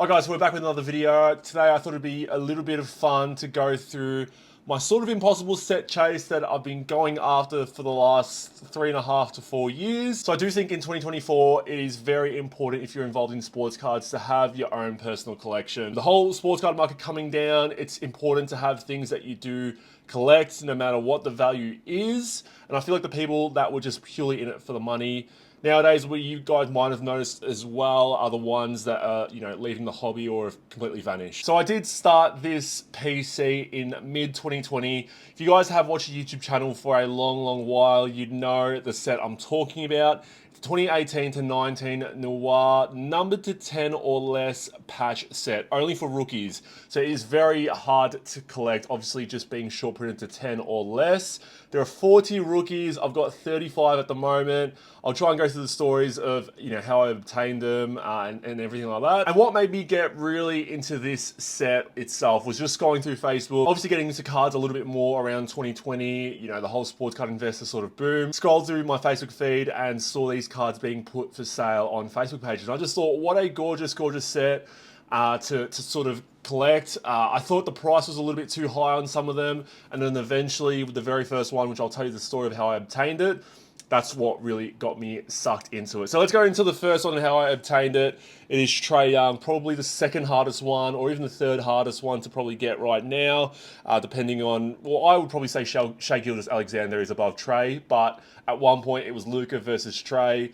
Hi guys, we're back with another video. Today I thought it'd be a little bit of fun to go through my sort of impossible set chase that I've been going after for the last 3.5 to 4 years. So I do think in 2024 it is very important if you're involved in sports cards to have your own personal collection. The whole sports card market coming down, it's important to have things that you do collect no matter what the value is. And I feel like the people that were just purely in it for the money nowadays, what you guys might have noticed as well, are the ones that are, leaving the hobby or have completely vanished. So I did start this PC in mid 2020. If you guys have watched the YouTube channel for a long while, you'd know the set I'm talking about. 2018 to 19 Noir, numbered to 10 or less patch set, only for rookies. So it is very hard to collect, obviously just being short printed to 10 or less. There are 40 rookies, I've got 35 at the moment. I'll try and go through the stories of how I obtained them and everything like that. And what made me get really into this set itself was just going through Facebook, obviously getting into cards a little bit more around 2020, the whole sports card investor sort of boom. Scrolled through my Facebook feed and saw these cards being put for sale on Facebook pages. And I just thought, what a gorgeous set to sort of collect. I thought the price was a little bit too high on some of them, and then eventually with the very first one, which I'll tell you the story of how I obtained it, that's what really got me sucked into it. So let's go into the first one and how I obtained it. It is Trae Young, probably the second hardest one, or even the third hardest one to probably get right now, depending on, well, I would probably say Shai Gilgeous-Alexander is above Trae, but at one point it was Luka versus Trae.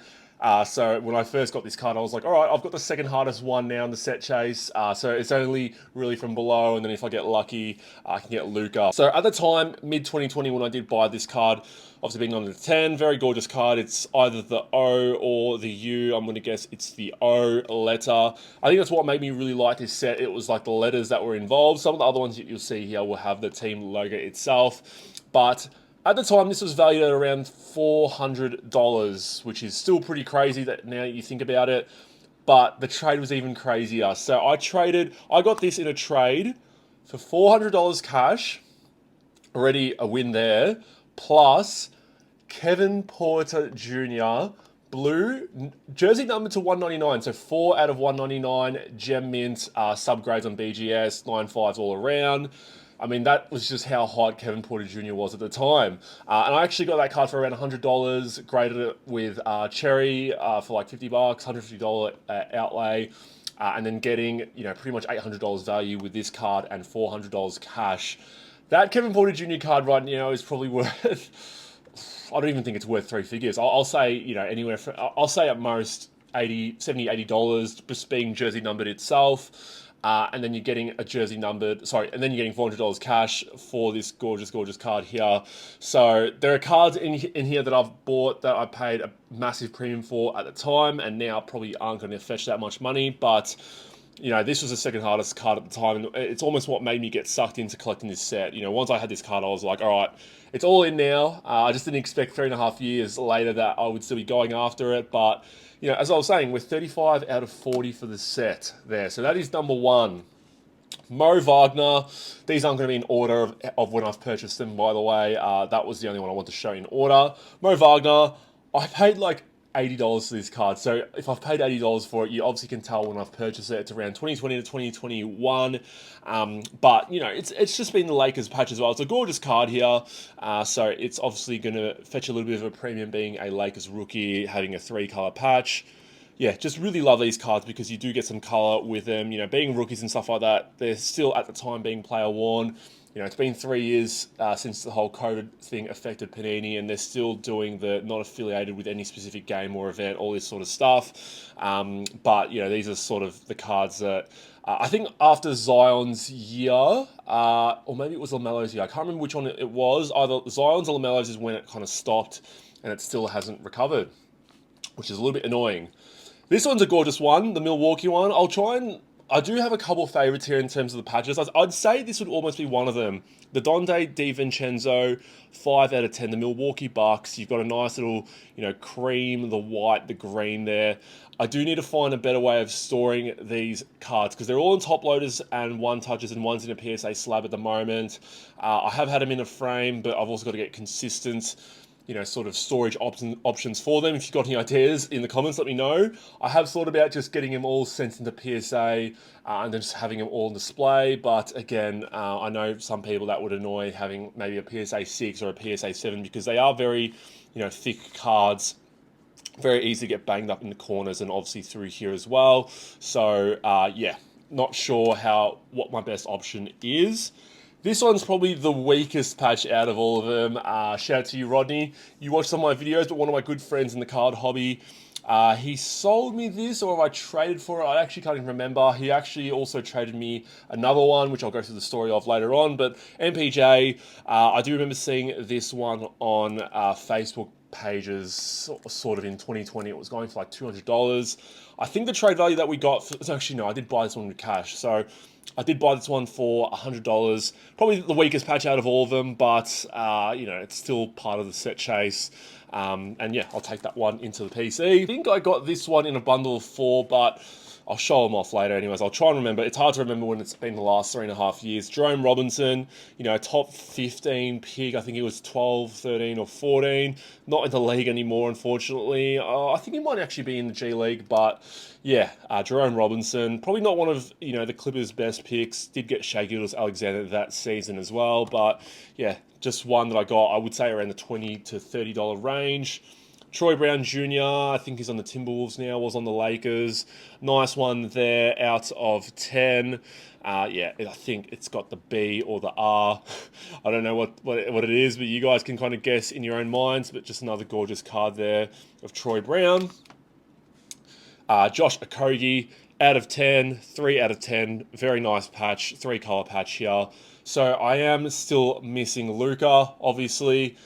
So when I first got this card, I was like, all right, I've got the second hardest one now in the set chase. So it's only really from below, and then if I get lucky, I can get Luka. So at the time, mid 2020, when I did buy this card, obviously being under the 10, very gorgeous card. It's either the O or the U. I'm going to guess it's the O letter. I think that's what made me really like this set. It was like the letters that were involved. Some of the other ones that you'll see here will have the team logo itself, but at the time, this was valued at around $400, which is still pretty crazy that now you think about it, but the trade was even crazier. So I got this in a trade for $400 cash, already a win there, plus Kevin Porter Jr., blue, jersey number to 199, so 4 out of 199, gem mint, subgrades on BGS, 9.5s all around. I mean, that was just how hot Kevin Porter Jr. was at the time. And I actually got that card for around $100, graded it with Cherry for like $50, $150 outlay, and then getting, pretty much $800 value with this card and $400 cash. That Kevin Porter Jr. card right now is probably worth, I don't even think it's worth 3 figures. I'll say, anywhere from, I'll say at most $70, $80, just being jersey numbered itself. And then you're getting a jersey numbered, and then you're getting $400 cash for this gorgeous card here. So there are cards in here that I've bought that I paid a massive premium for at the time, and now probably aren't going to fetch that much money. But this was the second hardest card at the time, and it's almost what made me get sucked into collecting this set. Once I had this card, I was like, all right, it's all in now. I just didn't expect 3.5 years later that I would still be going after it, but as I was saying, we're 35 out of 40 for the set there. So that is number one. Mo Wagner. These aren't going to be in order of when I've purchased them, by the way. That was the only one I want to show in order. Mo Wagner. I paid like $80 for this card. So if I've paid $80 for it, you obviously can tell when I've purchased it. It's around 2020 to 2021. But, it's just been the Lakers patch as well. It's a gorgeous card here. So it's obviously going to fetch a little bit of a premium being a Lakers rookie, having a 3-color patch. Yeah, just really love these cards because you do get some color with them. Being rookies and stuff like that, they're still at the time being player worn. It's been 3 years since the whole COVID thing affected Panini, and they're still doing the not affiliated with any specific game or event, all this sort of stuff. But these are sort of the cards that I think after Zion's year, or maybe it was LaMelo's year, I can't remember which one it was. Either Zion's or LaMelo's is when it kind of stopped, and it still hasn't recovered, which is a little bit annoying. This one's a gorgeous one, the Milwaukee one. I do have a couple of favorites here in terms of the patches. I'd say this would almost be one of them. The Donte DiVincenzo, 5 out of 10. The Milwaukee Bucks. You've got a nice little, cream, the white, the green there. I do need to find a better way of storing these cards because they're all in top loaders and one touches, and one's in a PSA slab at the moment. I have had them in a frame, but I've also got to get consistent sort of storage options for them. If you've got any ideas in the comments, let me know. I have thought about just getting them all sent into PSA and then just having them all on display. But again, I know some people that would annoy having maybe a PSA 6 or a PSA 7 because they are very, thick cards. Very easy to get banged up in the corners and obviously through here as well. So yeah, not sure what my best option is. This one's probably the weakest patch out of all of them. Shout out to you, Rodney. You watched some of my videos, but one of my good friends in the card hobby, he sold me this, or I traded for it. I actually can't even remember. He actually also traded me another one, which I'll go through the story of later on. But MPJ, I do remember seeing this one on Facebook pages sort of in 2020. It was going for like $200. I think the trade value that we got actually no, I did buy this one with cash, so I did buy this one for $100. Probably the weakest patch out of all of them, but it's still part of the set chase. And yeah, I'll take that one into the PC. I think I got this one in a bundle of 4, but I'll show them off later anyways. I'll try and remember. It's hard to remember when it's been the last 3.5 years. Jerome Robinson, top 15 pick. I think he was 12, 13 or 14. Not in the league anymore, unfortunately. I think he might actually be in the G League, but yeah, Jerome Robinson. Probably not one of, the Clippers' best picks. Did get Shai Gilgeous-Alexander that season as well, but yeah, just one that I got, I would say around the $20 to $30 range. Troy Brown Jr., I think he's on the Timberwolves now, was on the Lakers. Nice one there, out of 10. Yeah, I think it's got the B or the R. I don't know what it is, but you guys can kind of guess in your own minds, but just another gorgeous card there of Troy Brown. Josh Okogie, out of 10, 3 out of 10. Very nice patch, 3-color patch here. So I am still missing Luka, obviously.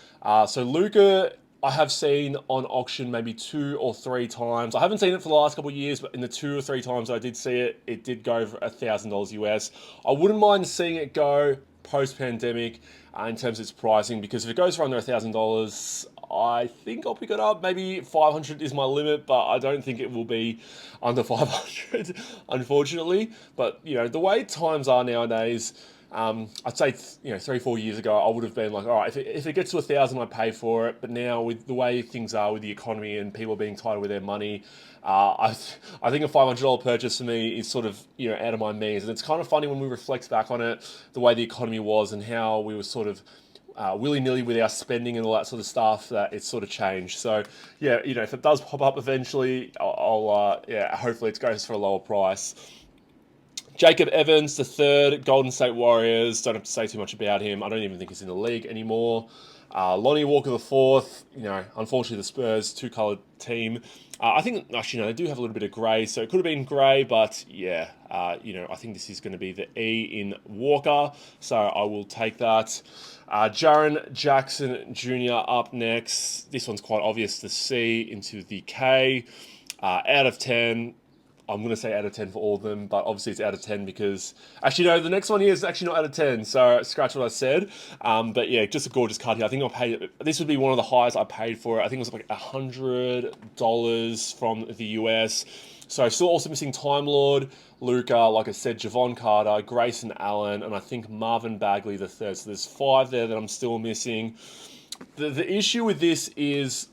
So Luka, I have seen on auction maybe 2 or 3 times. I haven't seen it for the last couple of years, but in the 2 or 3 times I did see it, it did go for $1,000 US. I wouldn't mind seeing it go post-pandemic in terms of its pricing, because if it goes for under $1,000, I think I'll pick it up. Maybe 500 is my limit, but I don't think it will be under 500, unfortunately. But, the way times are nowadays, I'd say 3-4 years ago I would have been like, all right, if it gets to 1,000, I pay for it. But now with the way things are with the economy and people being tight with their money, I think a $500 purchase for me is sort of out of my means. And it's kind of funny when we reflect back on it, the way the economy was and how we were sort of willy-nilly with our spending and all that sort of stuff, that it's sort of changed. So yeah, if it does pop up eventually, I'll hopefully it goes for a lower price. Jacob Evans, the third, Golden State Warriors. Don't have to say too much about him. I don't even think he's in the league anymore. Lonnie Walker, the fourth. Unfortunately, the Spurs, 2-colored team. I think, actually, no, they do have a little bit of grey, so it could have been grey, but yeah, I think this is going to be the E in Walker, so I will take that. Jaren Jackson Jr. up next. This one's quite obvious, the C into the K. Out of 10. I'm going to say out of 10 for all of them, but obviously it's out of 10 because... Actually, no, the next one here is actually not out of 10, so scratch what I said. But yeah, just a gorgeous card here. I think I paid... This would be one of the highest I paid for it. I think it was like $100 from the US. So still also missing Time Lord, Luka, like I said, Javon Carter, Grayson Allen, and I think Marvin Bagley the third. So there's 5 there that I'm still missing. The issue with this is,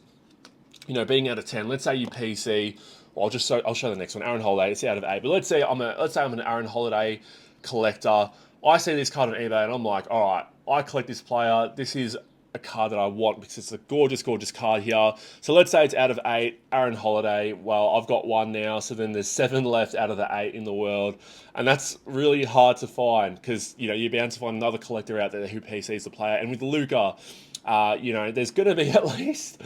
being out of 10. Let's say you PC... I'll show the next one. Aaron Holiday, it's out of 8. But let's say I'm an Aaron Holiday collector. I see this card on eBay and I'm like, all right, I collect this player. This is a card that I want because it's a gorgeous, gorgeous card here. So let's say it's out of 8, Aaron Holiday. Well, I've got 1 now, so then there's 7 left out of the 8 in the world. And that's really hard to find because, you're bound to find another collector out there who PCs the player. And with Luka, there's going to be at least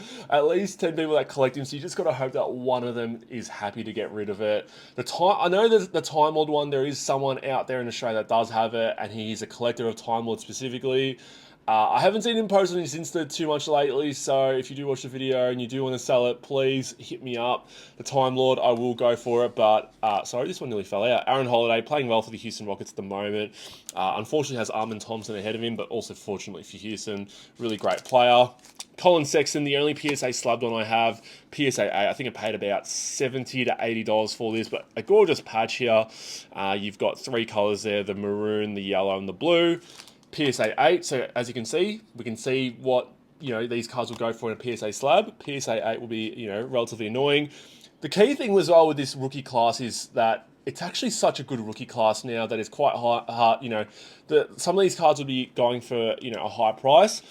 10 people that collect him, so you just got to hope that one of them is happy to get rid of it. I know there's the Time Lord one. There is someone out there in Australia that does have it, and he's a collector of Time Lord specifically. I haven't seen him post on his Insta too much lately, so if you do watch the video and you do want to sell it, please hit me up. The Time Lord, I will go for it, but, sorry, this one nearly fell out. Aaron Holiday, playing well for the Houston Rockets at the moment. Unfortunately has Armin Thompson ahead of him, but also fortunately for Houston, really great player. Colin Sexton, the only PSA slubbed one I have, PSA 8. I think I paid about $70 to $80 for this, but a gorgeous patch here. You've got 3 colors there, the maroon, the yellow, and the blue. PSA 8, so as you can see, we can see what these cards will go for in a PSA slab. PSA 8 will be, relatively annoying. The key thing as well with this rookie class is that it's actually such a good rookie class now that it's quite hard. Some of these cards will be going for, a high price.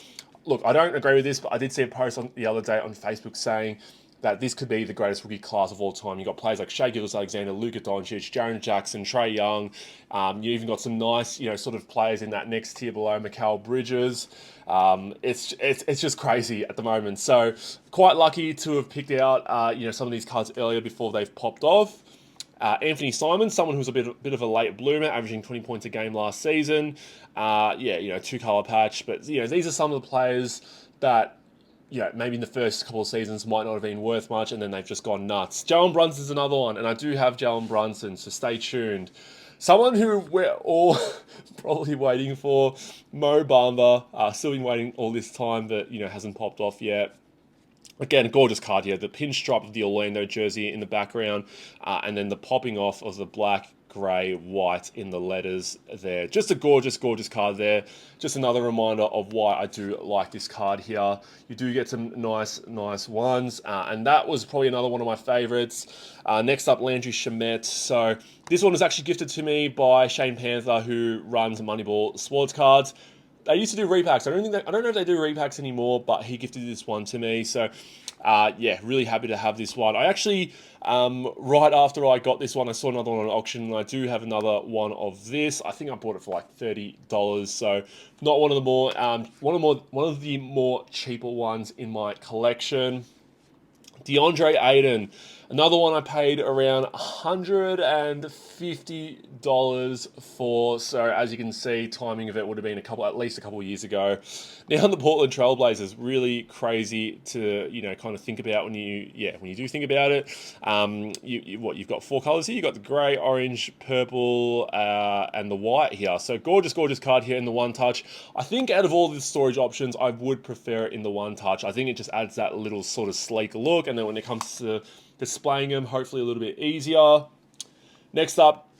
Look, I don't agree with this, but I did see a post the other day on Facebook saying that this could be the greatest rookie class of all time. You've got players like Shai Gilgeous-Alexander, Luka Doncic, Jaren Jackson, Trae Young. You even got some nice, sort of players in that next tier below, Mikal Bridges. It's just crazy at the moment. So quite lucky to have picked out, some of these cards earlier before they've popped off. Anthony Simons, someone who's a bit of a late bloomer, averaging 20 points a game last season. 2-color patch. But, these are some of the players that, maybe in the first couple of seasons might not have been worth much, and then they've just gone nuts. Jalen Brunson's another one, and I do have Jalen Brunson, so stay tuned. Someone who we're all probably waiting for, Mo Bamba. Still been waiting all this time, but, hasn't popped off yet. Again, a gorgeous card here. The pinstripe of the Orlando jersey in the background, and then the popping off of the black, grey, white in the letters there. Just a gorgeous, gorgeous card there. Just another reminder of why I do like this card here. You do get some nice ones, and that was probably another one of my favourites. Next up, Landry Shamet. So this one was actually gifted to me by Shane Panther, who runs Moneyball Sports Cards. They used to do repacks. I don't know if they do repacks anymore, but he gifted this one to me. So, really happy to have this one. I actually, right after I got this one, I saw another one on auction, and I do have another one of this. I think I bought it for like $30. So, not one of the more, one of the more cheaper ones in my collection. DeAndre Ayton. Another one I paid around $150 for. So as you can see, timing of it would have been at least a couple of years ago. Now the Portland Trailblazers, really crazy to kind of think about when you do think about it. You've got four colors here. You've got the grey, orange, purple, and the white here. So gorgeous card here in the one touch. I think out of all the storage options, I would prefer it in the one touch. I think it just adds that little sort of sleek look, and then when it comes to displaying them, hopefully a little bit easier. Next up,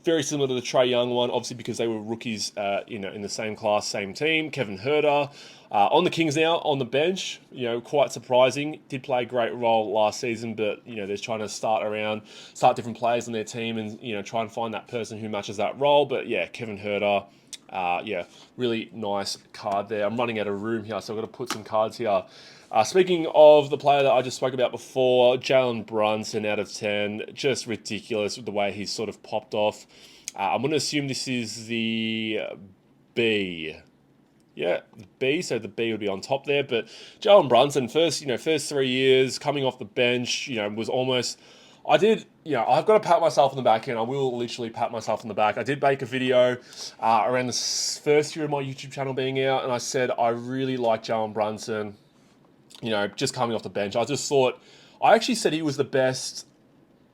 very similar to the Trae Young one, obviously because they were rookies, in the same class, same team. Kevin Huerter on the Kings now, on the bench. Quite surprising. Did play a great role last season, but they're trying to start different players on their team, and try and find that person who matches that role. But yeah, Kevin Huerter. Really nice card there. I'm running out of room here, so I've got to put some cards here. Speaking of the player that I just spoke about before, Jalen Brunson out of 10. Just ridiculous with the way he's sort of popped off. I'm going to assume this is the B. Yeah, B, so the B would be on top there. But Jalen Brunson, first 3 years, coming off the bench, was almost... I've got to pat myself on the back, and I will literally pat myself on the back. I did make a video around the first year of my YouTube channel being out, and I said I really like Jalen Brunson, just coming off the bench. I actually said he was the best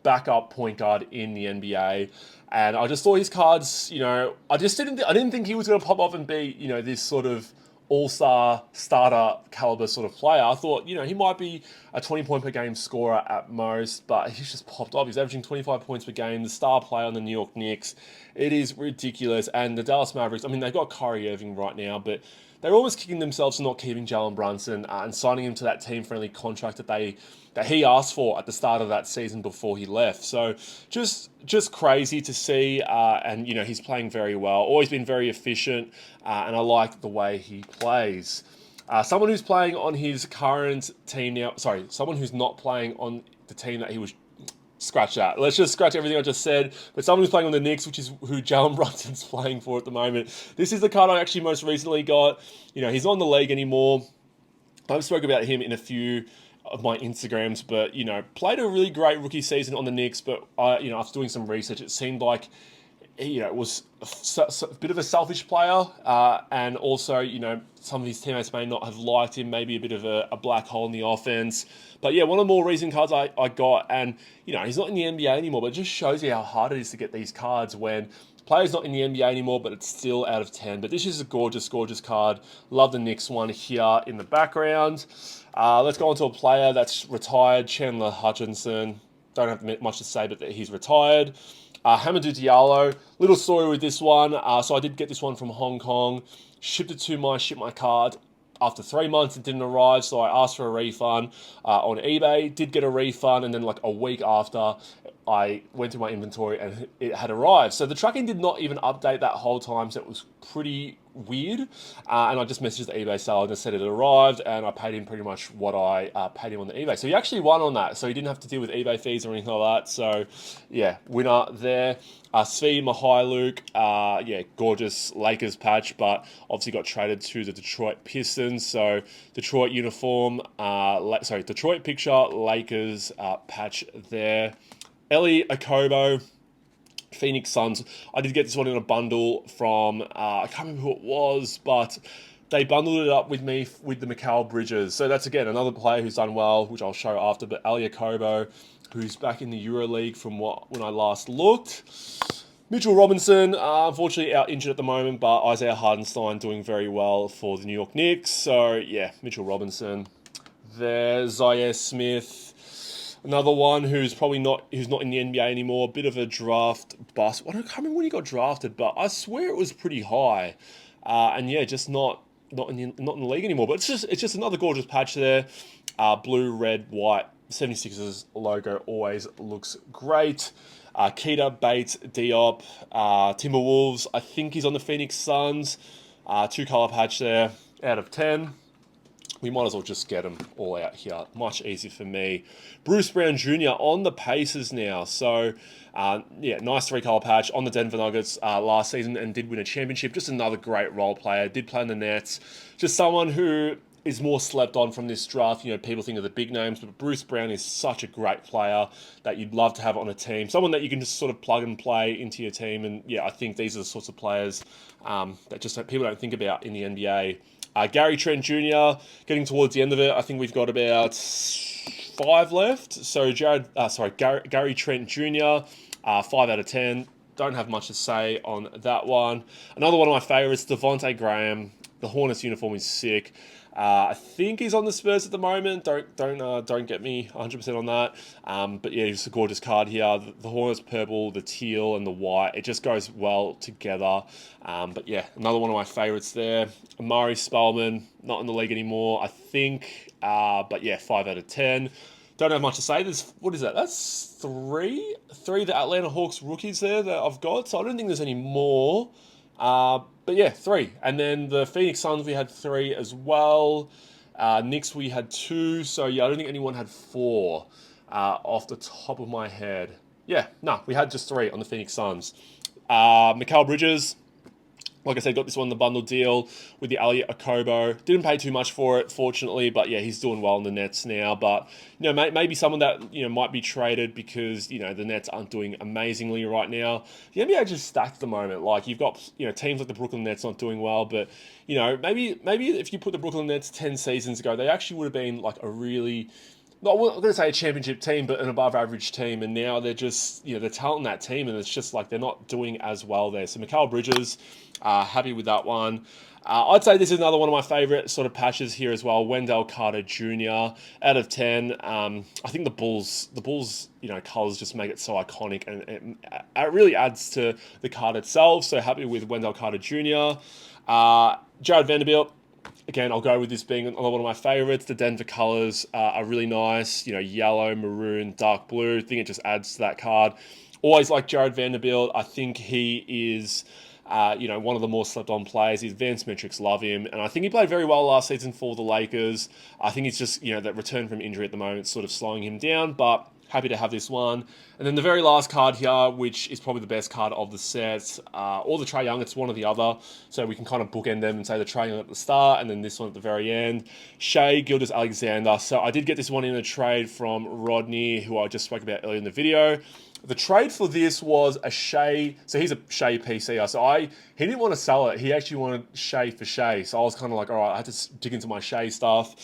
backup point guard in the NBA, and I just thought his cards, I didn't think he was going to pop off and be, this sort of all-star starter caliber sort of player. I thought, he might be a 20-point-per-game scorer at most, but he's just popped off. He's averaging 25 points per game, the star player on the New York Knicks. It is ridiculous. And the Dallas Mavericks, they've got Kyrie Irving right now, but they're almost kicking themselves for not keeping Jalen Brunson and signing him to that team-friendly contract that he asked for at the start of that season before he left. So just crazy to see, and he's playing very well. Always been very efficient, and I like the way he plays. Someone who's playing on his current team now. Sorry, someone who's not playing on the team that he was. Scratch that. Let's just scratch everything I just said. But someone who's playing on the Knicks, which is who Jalen Brunson's playing for at the moment. This is the card I actually most recently got. He's not in the league anymore. I've spoken about him in a few of my Instagrams, but, played a really great rookie season on the Knicks. But, after doing some research, it seemed like, was a bit of a selfish player. And also, some of his teammates may not have liked him, maybe a bit of a black hole in the offense. But yeah, one of the more recent cards I got, and he's not in the NBA anymore, but it just shows you how hard it is to get these cards when player's not in the NBA anymore, but it's still out of 10. But this is a gorgeous, gorgeous card. Love the Knicks one here in the background. Let's go on to a player that's retired, Chandler Hutchinson. Don't have much to say, but that he's retired. Hamidou Diallo. Little story with this one. So I did get this one from Hong Kong. Shipped it to my Ship My Card after 3 months, it didn't arrive, so I asked for a refund on eBay, did get a refund, and then like a week after, I went through my inventory and it had arrived. So the tracking did not even update that whole time, so it was pretty weird. And I just messaged the eBay seller and just said it had arrived, and I paid him pretty much what I paid him on the eBay. So he actually won on that, so he didn't have to deal with eBay fees or anything like that. So yeah, winner there. Svi Mihailuk, yeah, gorgeous Lakers patch, but obviously got traded to the Detroit Pistons. So Detroit uniform, Detroit picture, Lakers patch there. Eli Akobo, Phoenix Suns. I did get this one in a bundle from, I can't remember who it was, but they bundled it up with me with the Mikal Bridges. So that's, again, another player who's done well, which I'll show after. But Eli Akobo, who's back in the EuroLeague from when I last looked. Mitchell Robinson, unfortunately out injured at the moment, but Isaiah Hardenstein doing very well for the New York Knicks. So, yeah, Mitchell Robinson. There's Zaire Smith. Another one who's not in the NBA anymore. A bit of a draft bust. I can't remember when he got drafted, but I swear it was pretty high. And yeah, just not in the league anymore. But it's just another gorgeous patch there. Blue, red, white. 76ers logo always looks great. Keita, Bates, Diop, Timberwolves. I think he's on the Phoenix Suns. 2-color patch there out of 10. We might as well just get them all out here. Much easier for me. Bruce Brown Jr. on the Pacers now. So, yeah, nice 3-color patch on the Denver Nuggets last season and did win a championship. Just another great role player. Did play in the Nets. Just someone who is more slept on from this draft. You know, people think of the big names, but Bruce Brown is such a great player that you'd love to have on a team. Someone that you can just sort of plug and play into your team. And yeah, I think these are the sorts of players that just people don't think about in the NBA. Gary Trent Jr. getting towards the end of it. I think we've got about 5 left. So Gary Trent Jr. 5 out of 10. Don't have much to say on that one. Another one of my favorites, Devontae Graham. The Hornets uniform is sick. I think he's on the Spurs at the moment. Don't get me 100% on that. But yeah, it's a gorgeous card here. The Hornets purple, the teal, and the white. It just goes well together. But yeah, another one of my favorites there. Amari Spellman, not in the league anymore, I think. But yeah, 5 out of 10. Don't have much to say. What is that? That's three the Atlanta Hawks rookies there that I've got. So I don't think there's any more. But yeah, 3. And then the Phoenix Suns, we had 3 as well. Knicks, we had 2. So yeah, I don't think anyone had 4 off the top of my head. Yeah, no, we had just 3 on the Phoenix Suns. Mikal Bridges, like I said, got this one in the bundle deal with the Ali Akobo. Didn't pay too much for it, fortunately, but yeah, he's doing well in the Nets now. But, you know, maybe someone that, you know, might be traded because, you know, the Nets aren't doing amazingly right now. The NBA just stacked at the moment. Like, you've got, you know, teams like the Brooklyn Nets not doing well, but, you know, maybe if you put the Brooklyn Nets 10 seasons ago, they actually would have been like a really, not going to say a championship team, but an above average team. And now they're just, you know, they're talenting that team, and it's just like they're not doing as well there. So Mikal Bridges, happy with that one. I'd say this is another one of my favorite sort of patches here as well. Wendell Carter Jr. out of 10. I think the Bulls, you know, colors just make it so iconic, and it really adds to the card itself. So happy with Wendell Carter Jr. Jared Vanderbilt. Again, I'll go with this being another one of my favorites. The Denver colors are really nice. You know, yellow, maroon, dark blue. I think it just adds to that card. Always like Jared Vanderbilt. I think he is, you know, one of the more slept-on players. His advanced metrics love him. And I think he played very well last season for the Lakers. I think it's just, you know, that return from injury at the moment sort of slowing him down. But happy to have this one. And then the very last card here, which is probably the best card of the set, or the Trae Young, it's one or the other. So we can kind of bookend them and say the Trae Young at the start and then this one at the very end. Shai Gilgeous-Alexander. So I did get this one in a trade from Rodney, who I just spoke about earlier in the video. The trade for this was a Shai, so he's a Shai PCer. So he didn't want to sell it. He actually wanted Shai for Shai. So I was kind of like, all right, I had to dig into my Shai stuff.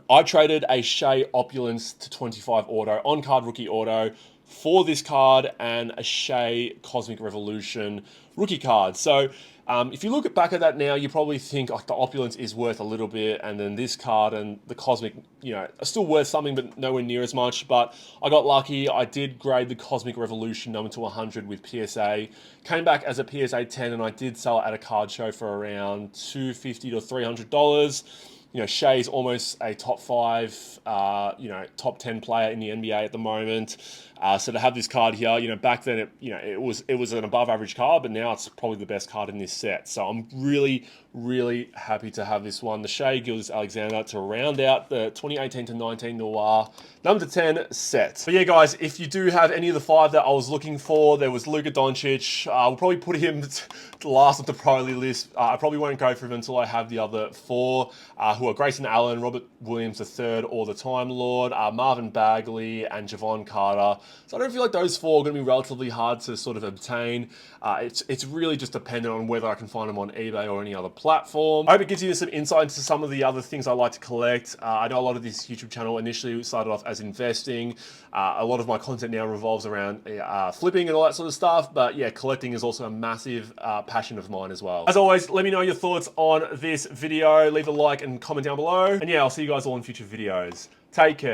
I traded a Shai Opulence to 25 auto, on-card rookie auto, for this card and a Shea Cosmic Revolution rookie card. So if you look back at that now, you probably think the Opulence is worth a little bit, and then this card and the Cosmic, are still worth something, but nowhere near as much. But I got lucky. I did grade the Cosmic Revolution number to 100 with PSA. Came back as a PSA 10, and I did sell it at a card show for around $250 to $300. Shea's almost a top 5, top 10 player in the NBA at the moment. So to have this card here, back then it was an above average card, but now it's probably the best card in this set. So I'm really, really happy to have this one. The Shea Gilgeous-Alexander to round out the 2018 to 19 Noir number 10 set. But yeah, guys, if you do have any of the 5 that I was looking for, there was Luka Doncic. We'll probably put him last of the Pro list. I probably won't go for him until I have the other 4, who are Grayson Allen, Robert Williams III, or the Time Lord, Marvin Bagley, and Javon Carter. So I don't feel like those 4 are going to be relatively hard to sort of obtain. It's really just dependent on whether I can find them on eBay or any other platform. I hope it gives you some insight into some of the other things I like to collect. I know a lot of this YouTube channel initially started off as investing. A lot of my content now revolves around flipping and all that sort of stuff. But yeah, collecting is also a massive passion of mine as well. As always, let me know your thoughts on this video. Leave a like and comment down below. And yeah, I'll see you guys all in future videos. Take care.